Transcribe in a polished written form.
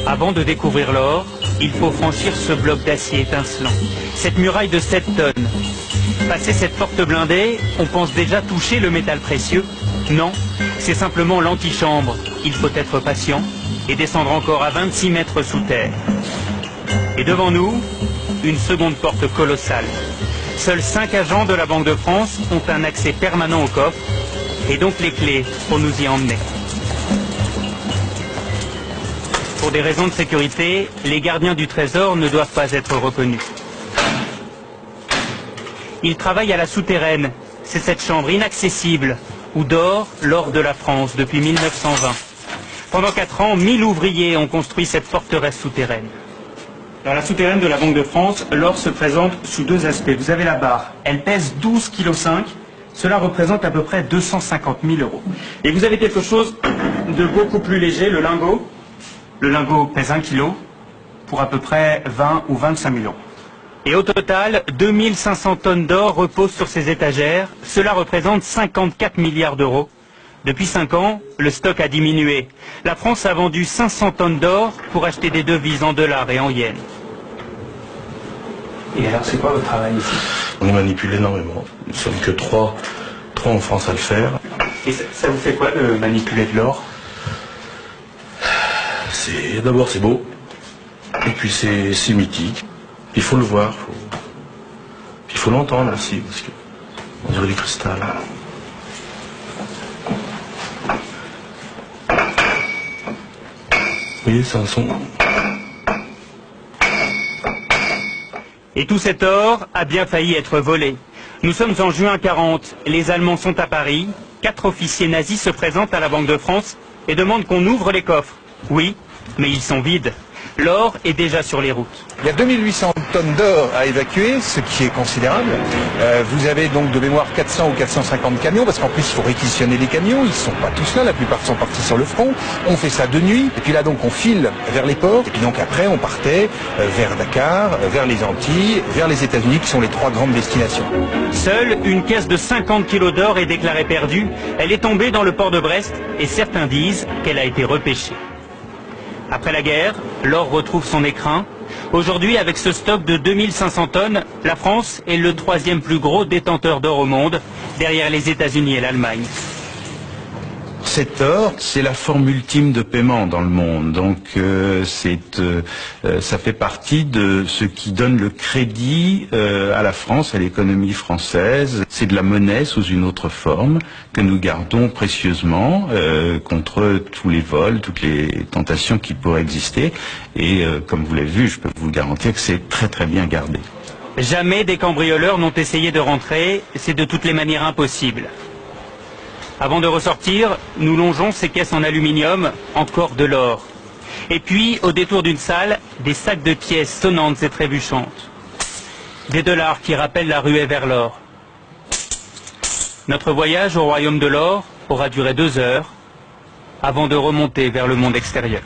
Avant de découvrir l'or, il faut franchir ce bloc d'acier étincelant, cette muraille de 7 tonnes. Passer cette porte blindée, on pense déjà toucher le métal précieux. Non, c'est simplement l'antichambre. Il faut être patient et descendre encore à 26 mètres sous terre. Et devant nous, une seconde porte colossale. Seuls 5 agents de la Banque de France ont un accès permanent au coffre et donc les clés pour nous y emmener. Pour des raisons de sécurité, les gardiens du trésor ne doivent pas être reconnus. Ils travaillent à la souterraine. C'est cette chambre inaccessible où dort l'or de la France depuis 1920. Pendant 4 ans, 1000 ouvriers ont construit cette forteresse souterraine. Dans la souterraine de la Banque de France, l'or se présente sous 2 aspects. Vous avez la barre, elle pèse 12,5 kg. Cela représente à peu près 250 000 €. Et vous avez quelque chose de beaucoup plus léger, le lingot. Le lingot pèse 1 kg pour à peu près 20 ou 25 000 €. Et au total, 2500 tonnes d'or reposent sur ces étagères. Cela représente 54 milliards d'euros. Depuis 5 ans, le stock a diminué. La France a vendu 500 tonnes d'or pour acheter des devises en dollars et en yens. Et alors, c'est quoi votre travail ici? On y manipule énormément. Nous ne sommes que 3 en France à le faire. Et ça vous fait quoi de manipuler de l'or? D'abord c'est beau, et puis c'est mythique. Il faut le voir, il faut l'entendre aussi, parce que on dirait du cristal. Vous voyez, c'est un son. Et tout cet or a bien failli être volé. Nous sommes en juin 40, les Allemands sont à Paris, 4 officiers nazis se présentent à la Banque de France et demandent qu'on ouvre les coffres. Oui, mais ils sont vides. L'or est déjà sur les routes. Il y a 2800 tonnes d'or à évacuer, ce qui est considérable. Vous avez donc de mémoire 400 ou 450 camions, parce qu'en plus il faut réquisitionner les camions, ils ne sont pas tous là, la plupart sont partis sur le front. On fait ça de nuit, et puis là donc on file vers les ports, et puis donc après on partait vers Dakar, vers les Antilles, vers les États-Unis, qui sont les 3 grandes destinations. Seule une caisse de 50 kilos d'or est déclarée perdue. Elle est tombée dans le port de Brest, et certains disent qu'elle a été repêchée. Après la guerre, l'or retrouve son écrin. Aujourd'hui, avec ce stock de 2500 tonnes, la France est le 3e plus gros détenteur d'or au monde, derrière les États-Unis et l'Allemagne. Cet or, c'est la forme ultime de paiement dans le monde. Donc, ça fait partie de ce qui donne le crédit à la France, à l'économie française. C'est de la monnaie sous une autre forme que nous gardons précieusement contre tous les vols, toutes les tentations qui pourraient exister. Et comme vous l'avez vu, je peux vous garantir que c'est très très bien gardé. Jamais des cambrioleurs n'ont essayé de rentrer. C'est de toutes les manières impossible. Avant de ressortir, nous longeons ces caisses en aluminium, encore de l'or. Et puis, au détour d'une salle, des sacs de pièces sonnantes et trébuchantes. Des dollars qui rappellent la ruée vers l'or. Notre voyage au royaume de l'or aura duré 2 heures, avant de remonter vers le monde extérieur.